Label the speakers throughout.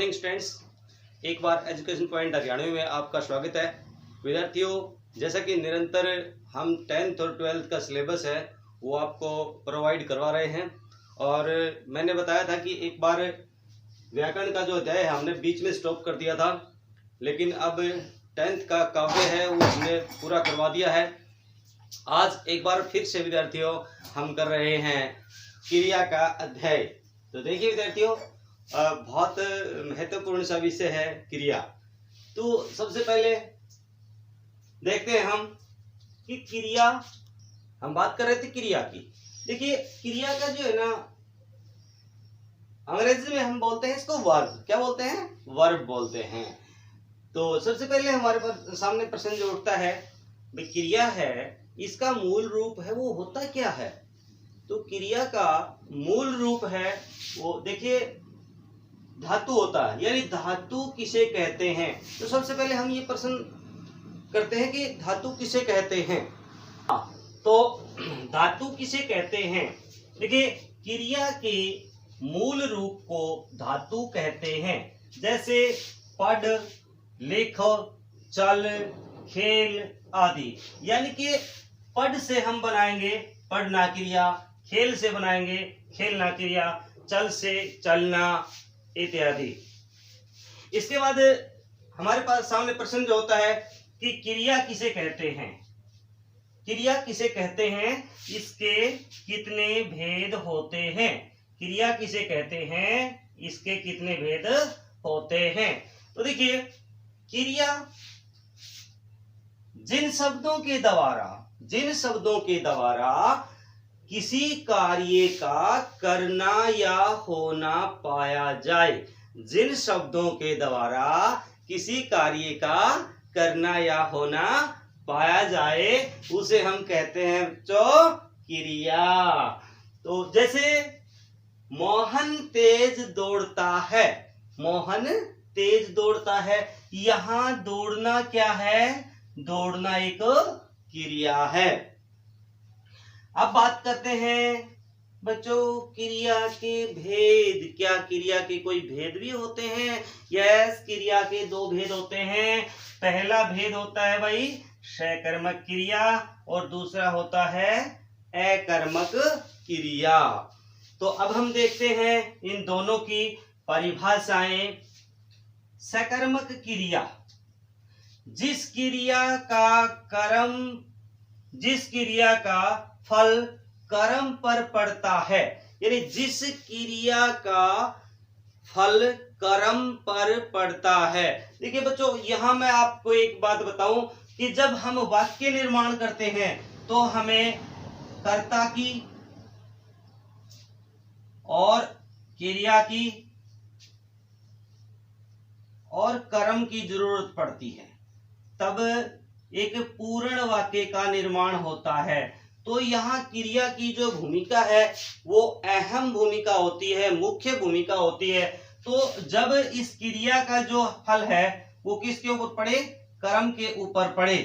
Speaker 1: Morning students, एक बार education point Haryanvi में आपका स्वागत है। विद्यार्थियों, जैसा कि निरंतर हम 10th और 12th का सिलेबस है वो आपको प्रोवाइड करवा रहे हैं और मैंने बताया था कि एक बार व्याकरण का जो अध्याय है हमने बीच में स्टॉप कर दिया था, लेकिन अब 10th का काव्य है वो हमने पूरा करवा दिया है। आज एक बार फिर से विद्यार्थियों हम कर रहे हैं क्रिया का अध्याय। तो देखिए विद्यार्थियों, बहुत महत्वपूर्ण सा विषय है क्रिया। तो सबसे पहले देखते हैं हम कि क्रिया, हम बात कर रहे थे क्रिया की। देखिए क्रिया का जो है ना, अंग्रेजी में हम बोलते हैं इसको वर्ब। क्या बोलते हैं? वर्ब बोलते हैं। तो सबसे पहले हमारे पास सामने प्रश्न जो उठता है, भाई क्रिया है, इसका मूल रूप है वो होता क्या है? तो क्रिया का मूल रूप है वो, देखिए, धातु होता है। यानी धातु किसे कहते हैं? तो सबसे पहले हम ये प्रश्न करते हैं कि धातु किसे कहते हैं। तो धातु किसे कहते हैं? देखिए क्रिया के मूल रूप को धातु कहते हैं। जैसे पढ़, लिख, चल, खेल आदि। यानी कि पढ़ से हम बनाएंगे पढ़ना क्रिया, खेल से बनाएंगे खेलना क्रिया, चल से चलना इत्यादि। इसके बाद हमारे पास सामने प्रश्न जो होता है कि क्रिया किसे कहते हैं? क्रिया किसे कहते हैं, इसके कितने भेद होते हैं? क्रिया किसे कहते हैं, इसके कितने भेद होते हैं? तो देखिए क्रिया जिन शब्दों के द्वारा किसी कार्य का करना या होना पाया जाए, जिन शब्दों के द्वारा किसी कार्य का करना या होना पाया जाए उसे हम कहते हैं बच्चों क्रिया। तो जैसे मोहन तेज दौड़ता है, मोहन तेज दौड़ता है, यहां दौड़ना क्या है? दौड़ना एक क्रिया है। अब बात करते हैं बच्चों क्रिया के भेद। क्या क्रिया के कोई भेद भी होते हैं? यस, क्रिया के दो भेद होते हैं। पहला भेद होता है भाई सकर्मक क्रिया और दूसरा होता है अकर्मक क्रिया। तो अब हम देखते हैं इन दोनों की परिभाषाएं। सकर्मक क्रिया, जिस क्रिया का फल कर्म पर पड़ता है। यानी जिस क्रिया का फल कर्म पर पड़ता है। देखिए बच्चों, यहां मैं आपको एक बात बताऊं कि जब हम वाक्य निर्माण करते हैं तो हमें कर्ता की और क्रिया की और कर्म की जरूरत पड़ती है, तब एक पूर्ण वाक्य का निर्माण होता है। तो यहाँ क्रिया की जो भूमिका है वो अहम भूमिका होती है, मुख्य भूमिका होती है। तो जब इस क्रिया का जो फल है वो किसके ऊपर पड़े? कर्म के ऊपर पड़े,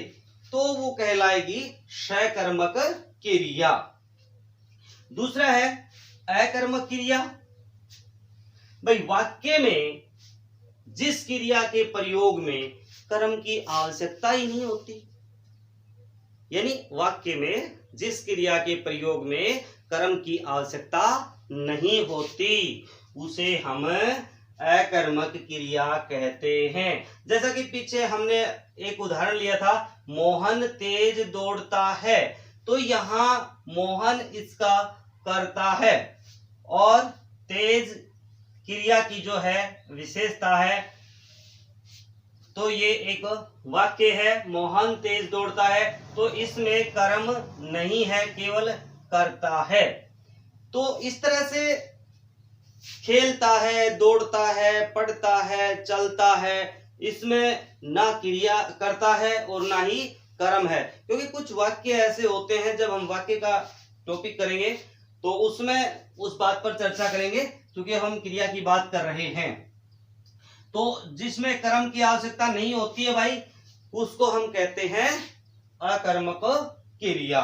Speaker 1: तो वो कहलाएगी सकर्मक क्रिया। दूसरा है अकर्मक क्रिया। भाई वाक्य में जिस क्रिया के प्रयोग में कर्म की आवश्यकता ही नहीं होती, यानी वाक्य में जिस क्रिया के प्रयोग में कर्म की आवश्यकता नहीं होती उसे हम अकर्मक क्रिया कहते हैं। जैसा कि पीछे हमने एक उदाहरण लिया था, मोहन तेज दौड़ता है। तो यहाँ मोहन इसका कर्ता है और तेज क्रिया की जो है विशेषता है। तो ये एक वाक्य है, मोहन तेज दौड़ता है, तो इसमें कर्म नहीं है, केवल कर्ता है। तो इस तरह से खेलता है, दौड़ता है, पढ़ता है, चलता है, इसमें ना क्रिया करता है और ना ही कर्म है। क्योंकि कुछ वाक्य ऐसे होते हैं, जब हम वाक्य का टॉपिक करेंगे तो उसमें उस बात पर चर्चा करेंगे, क्योंकि हम क्रिया की बात कर रहे हैं। तो जिसमें कर्म की आवश्यकता नहीं होती है भाई, उसको हम कहते हैं अकर्मक क्रिया।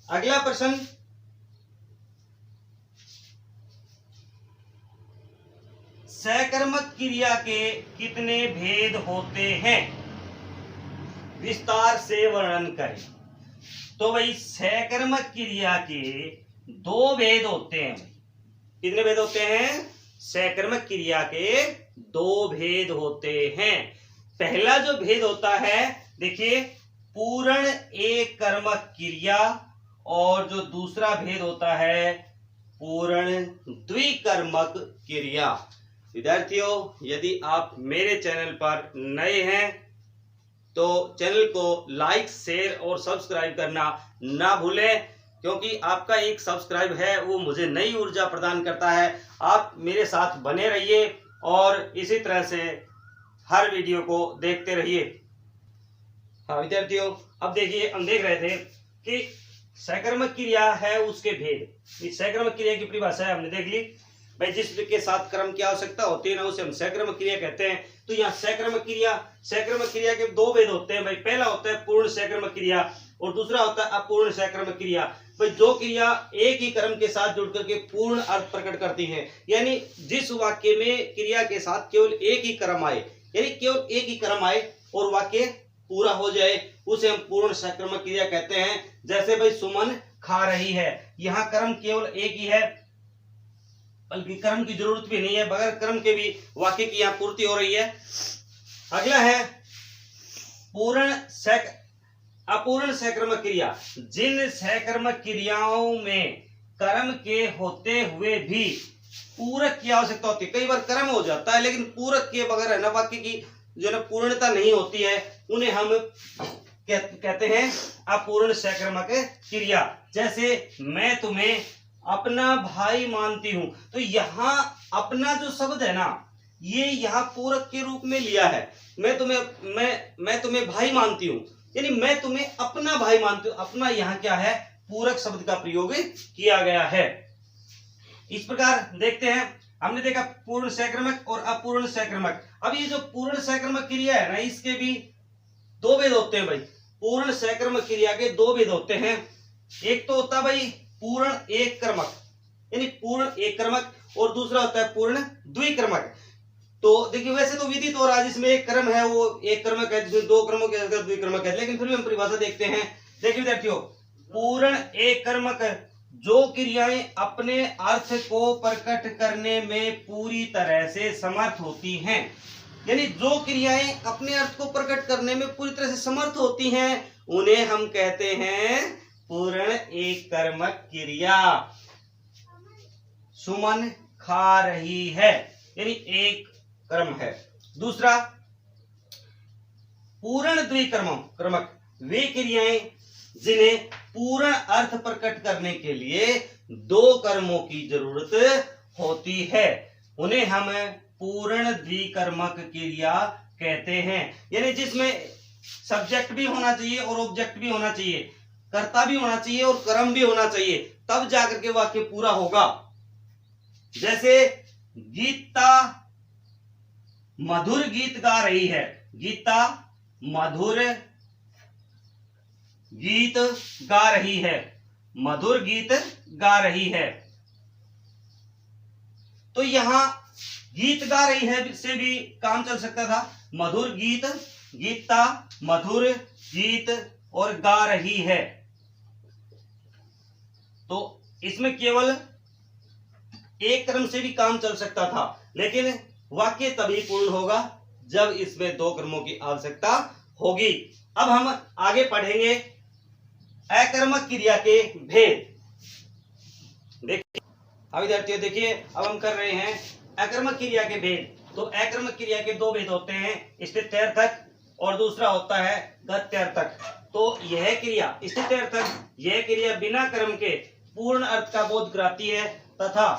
Speaker 1: अगला प्रश्न, सकर्मक क्रिया के कितने भेद होते हैं, विस्तार से वर्णन करें। तो भाई सकर्मक क्रिया के दो भेद होते हैं। कितने भेद होते हैं? सकर्मक क्रिया के दो भेद होते हैं। पहला जो भेद होता है, देखिए, पूर्ण एक कर्मक क्रिया, और जो दूसरा भेद होता है पूर्ण द्विकर्मक क्रिया। विद्यार्थियों, यदि आप मेरे चैनल पर नए हैं तो चैनल को लाइक, शेयर और सब्सक्राइब करना ना भूलें, क्योंकि आपका एक सब्सक्राइब है वो मुझे नई ऊर्जा प्रदान करता है। आप मेरे साथ बने रहिए और इसी तरह से हर वीडियो को देखते रहिए। हाँ विद्यार्थियों, अब देखिए, हम देख रहे थे कि सकर्मक क्रिया है उसके भेद। इस सकर्मक क्रिया की परिभाषा हमने देख ली भाई, जिसके साथ कर्म की आवश्यकता होती है ना, उसे हम सकर्मक क्रिया कहते हैं। तो यहाँ सकर्मक क्रिया के दो भेद होते हैं भाई। पहला होता है पूर्ण सकर्मक क्रिया और दूसरा होता है अपूर्ण सकर्मक क्रिया। भाई जो क्रिया एक ही कर्म के साथ जुड़ करके पूर्ण अर्थ प्रकट करती है, यानी जिस वाक्य में क्रिया के साथ केवल एक ही कर्म आए, यानी केवल एक ही कर्म आए और वाक्य पूरा हो जाए, उसे हम पूर्ण सकर्मक क्रिया कहते हैं। जैसे भाई सुमन खा रही है, यहाँ कर्म केवल एक ही है, बल्कि कर्म की जरूरत भी नहीं है, बगैर कर्म के भी वाक्य की यहाँ पूर्ति हो रही है। अगला है अपूर्ण सकर्मक क्रिया। जिन सकर्मक क्रियाओं में कर्म के होते हुए भी पूरक की आवश्यकता होती है। कई बार कर्म हो जाता है लेकिन पूरक के बगैर है ना, वाक्य की जो ना पूर्णता नहीं होती है, उन्हें हम कहते हैं अपूर्ण सकर्मक क्रिया। जैसे मैं तुम्हें अपना भाई मानती हूं, तो यहाँ अपना जो शब्द है ना, ये यहाँ पूरक के रूप में लिया है। मैं तुम्हें भाई मानती हूं, यानी मैं तुम्हें अपना भाई मानती हूं। अपना यहाँ क्या है? पूरक शब्द का प्रयोग किया गया है। इस प्रकार देखते हैं, हमने देखा पूर्ण सकर्मक और अपूर्ण सकर्मक। अब ये जो पूर्ण सकर्मक क्रिया है ना, इसके भी दो भेद होते हैं भाई। पूर्ण सकर्मक क्रिया के दो भेद होते हैं। एक तो होता है भाई पूर्ण एक कर्मक, यानी पूर्ण एक कर्मक, और दूसरा होता है पूर्ण द्विकर्मक। तो देखिए, वैसे तो विदित हो रहा है जिसमें एक कर्म है वो एक कर्मक है, जिसमें दो कर्मों के द्विकर्मक है, लेकिन फिर भी हम परिभाषा देखते हैं। देखिए विद्यार्थियों, पूर्ण एक कर्मक जो क्रियाएं अपने अर्थ को प्रकट करने में पूरी तरह से समर्थ होती हैं, यानी जो क्रियाएं अपने अर्थ को प्रकट करने में पूरी तरह से समर्थ होती हैं, उन्हें हम कहते हैं पूर्ण एक कर्मक क्रिया। सुमन खा रही है, यानी एक कर्म है। दूसरा पूर्ण द्विकर्मक, वे क्रियाएं जिन्हें पूर्ण अर्थ प्रकट करने के लिए दो कर्मों की जरूरत होती है, उन्हें हम पूर्ण द्विकर्मक क्रिया कहते हैं। यानी जिसमें सब्जेक्ट भी होना चाहिए और ऑब्जेक्ट भी होना चाहिए, कर्ता भी होना चाहिए और कर्म भी होना चाहिए, तब जाकर के वाक्य पूरा होगा। जैसे गीता मधुर गीत गा रही है, गीता मधुर गीत गा रही है, मधुर गीत गा रही है। तो यहां गीत गा रही है से भी काम चल सकता था। मधुर गीत, गीता मधुर गीत और गा रही है, तो इसमें केवल एक कर्म से भी काम चल सकता था, लेकिन वाक्य तभी पूर्ण होगा जब इसमें दो कर्मों की आवश्यकता होगी। अब हम आगे पढ़ेंगे अकर्मक क्रिया के भेद। देखिए विद्यार्थियों, देखिए अब हम कर रहे हैं अकर्मक क्रिया के भेद। तो अकर्मक क्रिया के दो भेद होते हैं, स्थित्यर्थक और दूसरा होता है गत्यर्थक। तो यह क्रिया स्थित्यर्थक, यह क्रिया बिना कर्म के पूर्ण अर्थ का बोध कराती है तथा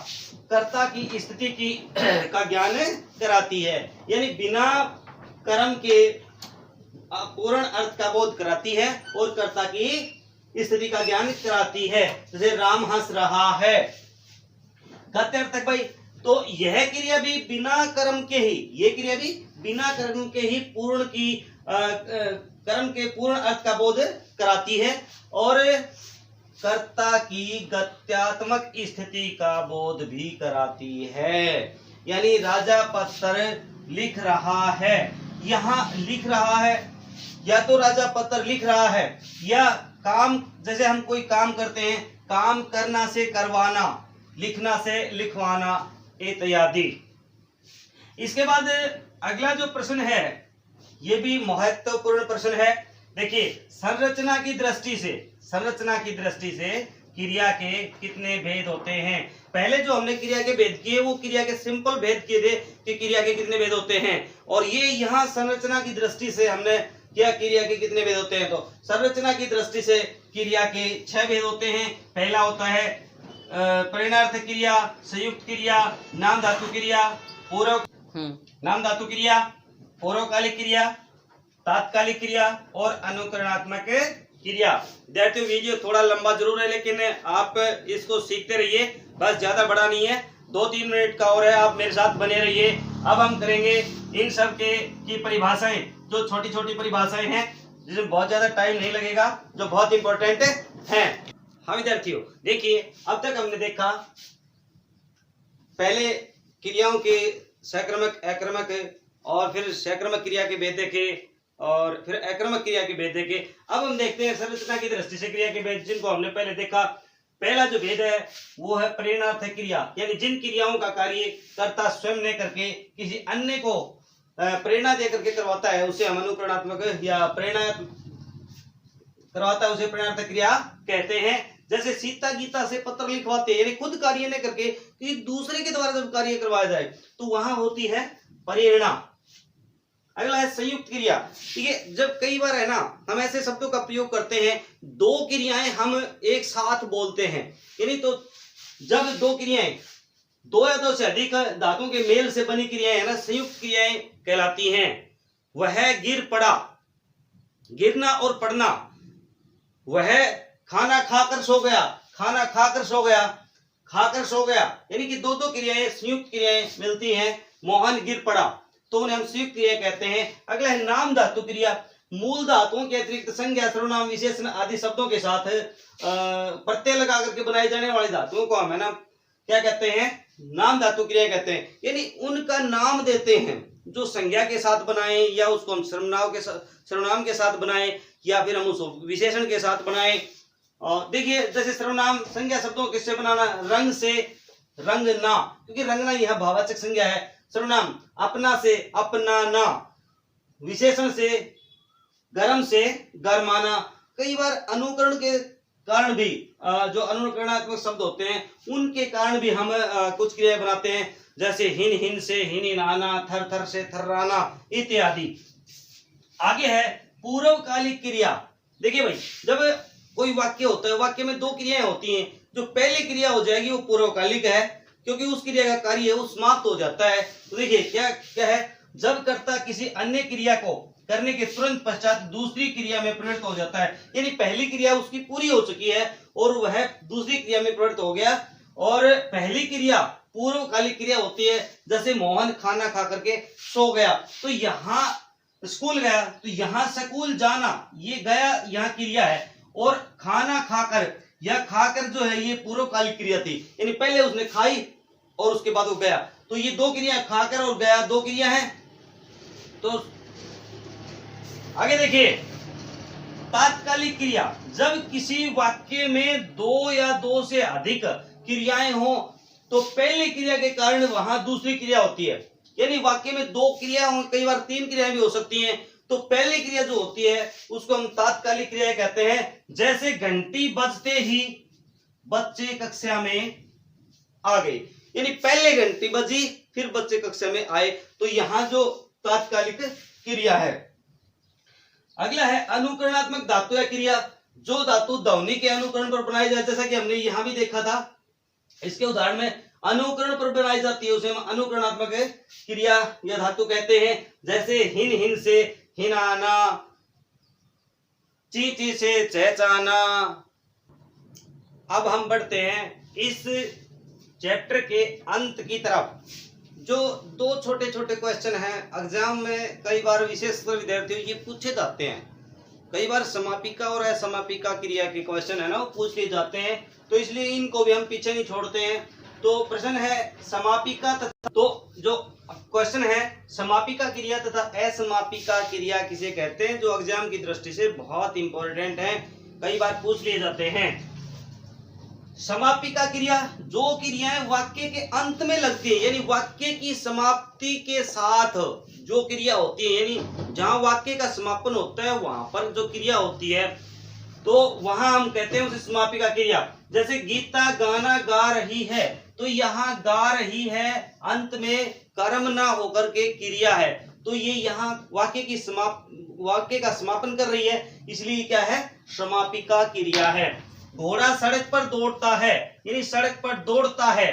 Speaker 1: कर्ता की स्थिति की का ज्ञान कराती है, यानी बिना कर्म के पूर्ण अर्थ का बोध कराती है और कर्ता की स्थिति का ज्ञान कराती है। जैसे राम हंस रहा है। गत्यर्थक भाई, तो यह क्रिया भी बिना कर्म के ही, ये क्रिया भी बिना कर्म के ही पूर्ण की कर्म के पूर्ण अर्थ का बोध कराती है और कर्ता की गत्यात्मक स्थिति का बोध भी कराती है। यानी राजा पत्र लिख रहा है। यहाँ लिख रहा है, या तो राजा पत्र लिख रहा है, या काम, जैसे हम कोई काम करते हैं, काम करना से करवाना, लिखना से लिखवाना इत्यादि। इसके बाद अगला जो प्रश्न है ये भी महत्वपूर्ण प्रश्न है। देखिए, संरचना की दृष्टि से क्रिया के कितने भेद होते हैं। पहले जो हमने क्रिया के भेद किए वो क्रिया के सिंपल भेद किए थे कि क्रिया के कितने भेद होते हैं, और ये यहाँ संरचना की दृष्टि से हमने क्या क्रिया के कितने भेद होते हैं। तो संरचना की दृष्टि से क्रिया के 6 भेद होते हैं। पहला होता है परिणार्थ क्रिया, संयुक्त क्रिया, नाम धातु क्रिया, नाम धातु क्रिया, पौरोकालिक क्रिया, तात्कालिक क्रिया और अनुकरणात्मक क्रिया। विद्यार्थियों, वीडियो थोड़ा लंबा जरूर है, लेकिन आप इसको सीखते रहिए, बस ज्यादा बड़ा नहीं है, 2-3 मिनट का और है, आप मेरे साथ बने रहिए। अब हम करेंगे इन सब की परिभाषाएं, जो छोटी छोटी परिभाषाएं हैं जिसमें बहुत ज्यादा टाइम नहीं लगेगा, जो बहुत इंपॉर्टेंट हैं। हाँ विद्यार्थियों, देखिए, अब तक हमने देखा पहले क्रियाओं के सक्रमक, अक्रमक और फिर सक्रमक क्रिया के भेद देखे और फिर अक्रमक क्रिया के भेद देखे। अब हम देखते हैं संरचना की दृष्टि से क्रिया के भेद, जिनको हमने पहले देखा। पहला जो भेद है वो है प्रेरणार्थ क्रिया, यानी जिन क्रियाओं का कार्य कर्ता स्वयं ने करके किसी अन्य को प्रेरणा दे करके करवाता है, उसे हम अनुकरणात्मक या प्रेरणा करवाता है, उसे प्रेरणार्थ क्रिया कहते हैं। जैसे सीता गीता से पत्र लिखवाते हैं, यानी खुद कार्य न करके कि दूसरे के द्वारा जब कार्य करवाया जाए तो वहां होती है प्रेरणा। अगला है संयुक्त क्रिया। ठीक है, जब कई बार है ना हम ऐसे शब्दों का प्रयोग करते हैं, 2 क्रियाएं हम एक साथ बोलते हैं, यानी तो जब 2 क्रियाएं, 2 या 2 से अधिक धातुओं के मेल से बनी क्रियाएं है ना, संयुक्त क्रियाएं कहलाती हैं। वह गिर पड़ा, गिरना और पड़ना। वह खाना खाकर सो गया, खाना खाकर सो गया, खाकर सो गया, यानी कि 2 क्रियाएं संयुक्त क्रियाएं मिलती हैं। मोहन गिर पड़ा, तो उन्हें हम संयुक्त क्रिया कहते हैं। अगला है नाम धातु क्रिया। मूल धातुओं के अतिरिक्त संज्ञा, सर्वनाम, विशेषण आदि शब्दों के साथ प्रत्यय लगा करके बनाई जाने वाली धातुओं को हम है ना क्या कहते हैं, नाम धातु क्रिया कहते हैं। यानी उनका नाम देते हैं, जो संज्ञा के साथ बनाए या उसको हम सर्वनाम के साथ बनाए या फिर हम उसको विशेषण के साथ बनाए। और देखिए, जैसे सर्वनाम संज्ञा शब्दों किससे बनाना, रंग से रंगना, क्योंकि रंगना यह भाववाचक संज्ञा है। सर्वनाम अपना से अपनाना, विशेषण से गर्म से गरमाना। कई बार अनुकरण के कारण भी जो अनुकरणात्मक शब्द होते हैं उनके कारण भी हम कुछ क्रिया बनाते हैं, जैसे हिन हिन से हिनिनाना, थर थर से थर्राना इत्यादि। आगे है पूर्वकालिक क्रिया। देखिए भाई, जब कोई वाक्य होता है, वाक्य में 2 क्रियाएं होती हैं, जो पहली क्रिया हो जाएगी वो पूर्वकालिक है, क्योंकि उस क्रिया का कार्य वो समाप्त हो जाता है। तो देखिए क्या क्या है, जब कर्ता किसी अन्य क्रिया को करने के तुरंत पश्चात दूसरी क्रिया में प्रवृत्त हो जाता है, यानी पहली क्रिया उसकी पूरी हो चुकी है और वह दूसरी क्रिया में प्रवृत्त हो गया, और पहली क्रिया पूर्वकालिक क्रिया होती है। जैसे मोहन खाना खा करके सो गया, तो यहाँ स्कूल गया, तो यहाँ स्कूल जाना, ये गया यहाँ क्रिया है, और खाना खाकर या खाकर जो है ये पूर्वकालिक क्रिया थी, यानी पहले उसने खाई और उसके बाद वो गया। तो ये 2 क्रिया, खाकर और गया 2 क्रिया है। तो आगे देखिए, तात्कालिक क्रिया। जब किसी वाक्य में 2 या 2 से अधिक क्रियाएं हो तो पहली क्रिया के कारण वहां दूसरी क्रिया होती है, यानी वाक्य में 2 क्रिया हो, कई बार 3 क्रियाएं भी हो सकती हैं, तो पहली क्रिया जो होती है उसको हम तात्कालिक क्रिया कहते हैं। जैसे घंटी बजते ही बच्चे कक्षा में आ गए, यानी पहले घंटी बजी फिर बच्चे कक्षा में आए, तो यहां जो तात्कालिक क्रिया है। अगला है अनुकरणात्मक धातु या क्रिया। जो धातु ध्वनि के अनुकरण पर बनाई जाए, जैसा कि हमने यहां भी देखा था, इसके उदाहरण में अनुकरण पर बनाई जाती है, उसे हम अनुकरणात्मक क्रिया या धातु कहते हैं। जैसे हिन हिन से हिनाना, ची ची से चहचाना। अब हम बढ़ते हैं इस चैप्टर के अंत की तरफ। जो 2 छोटे छोटे क्वेश्चन हैं, एग्जाम में कई बार विशेषकर विद्यार्थियों ये पूछे जाते हैं, कई बार समापिका और असमापिका क्रिया के क्वेश्चन है ना वो पूछ लिए जाते हैं, तो इसलिए इनको भी हम पीछे नहीं छोड़ते हैं। तो प्रश्न है समापिका तथा, तो जो क्वेश्चन है समापिका क्रिया तथा असमापिका क्रिया किसे कहते हैं, जो एग्जाम की दृष्टि से बहुत इंपॉर्टेंट है, कई बार पूछ लिए जाते हैं। समापिका क्रिया जो क्रियाएं वाक्य के अंत में लगती है, यानी वाक्य की समाप्ति के साथ जो क्रिया होती है, यानी जहां वाक्य का समापन होता है वहां पर जो क्रिया होती है, तो वहां हम कहते हैं उसे समापिका क्रिया। जैसे गीता गाना गा रही है, तो यहाँ गा रही है अंत में कर्म ना होकर के क्रिया है, तो ये यहाँ वाक्य का समापन कर रही है, इसलिए क्या है, समापिका क्रिया है। घोड़ा सड़क पर दौड़ता है, यानी सड़क पर दौड़ता है,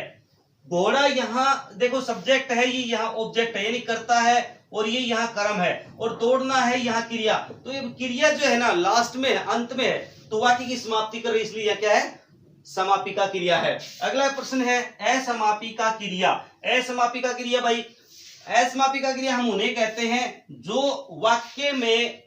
Speaker 1: घोड़ा यहाँ देखो सब्जेक्ट है, ये यहाँ ऑब्जेक्ट है, यानी करता है, और ये यहाँ कर्म है, और दौड़ना है यहाँ क्रिया, तो ये क्रिया जो है ना लास्ट में अंत में है, तो वाक्य की समाप्ति कर रही है, इसलिए यह क्या है, समापिका क्रिया है। अगला प्रश्न है असमापिका क्रिया। असमापिका क्रिया भाई, असमापिका क्रिया हम उन्हें कहते हैं जो वाक्य में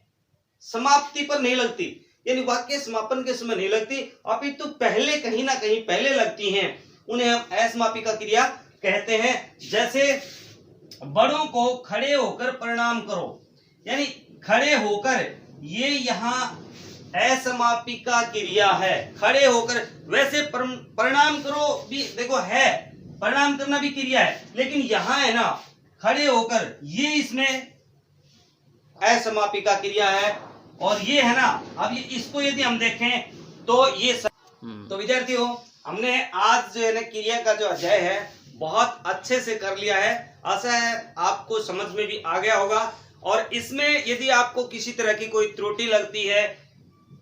Speaker 1: समाप्ति पर नहीं लगती, यानी वाक्य समापन के समय नहीं लगती, अपितु पहले कहीं ना कहीं पहले लगती हैं, उन्हें हम असमापिका क्रिया कहते हैं। जैसे बड़ों को खड़े होकर प्रणाम करो, यानी खड़े होकर, ये यहाँ असमापिका क्रिया है, खड़े होकर। वैसे प्रणाम करो भी देखो है, प्रणाम करना भी क्रिया है, लेकिन यहां है ना खड़े होकर, ये इसमें असमापिका क्रिया है, और ये है ना, अब ये इसको यदि हम देखें तो ये तो विद्यार्थियों, हमने आज जो है ना क्रिया का जो अध्याय है बहुत अच्छे से कर लिया है, आशा है आपको समझ में भी आ गया होगा। और इसमें यदि आपको किसी तरह की कोई त्रुटि लगती है,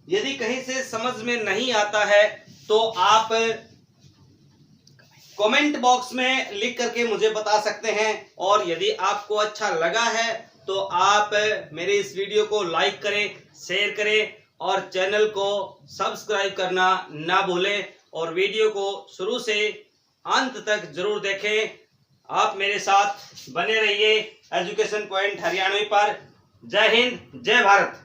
Speaker 1: यदि कहीं से समझ में नहीं आता है, तो आप कमेंट बॉक्स में लिख करके मुझे बता सकते हैं। और यदि आपको अच्छा लगा है तो आप मेरे इस वीडियो को लाइक करें, शेयर करें, और चैनल को सब्सक्राइब करना ना भूलें, और वीडियो को शुरू से अंत तक जरूर देखें। आप मेरे साथ बने रहिए एजुकेशन पॉइंट हरियाणवी पर। जय हिंद, जय भारत।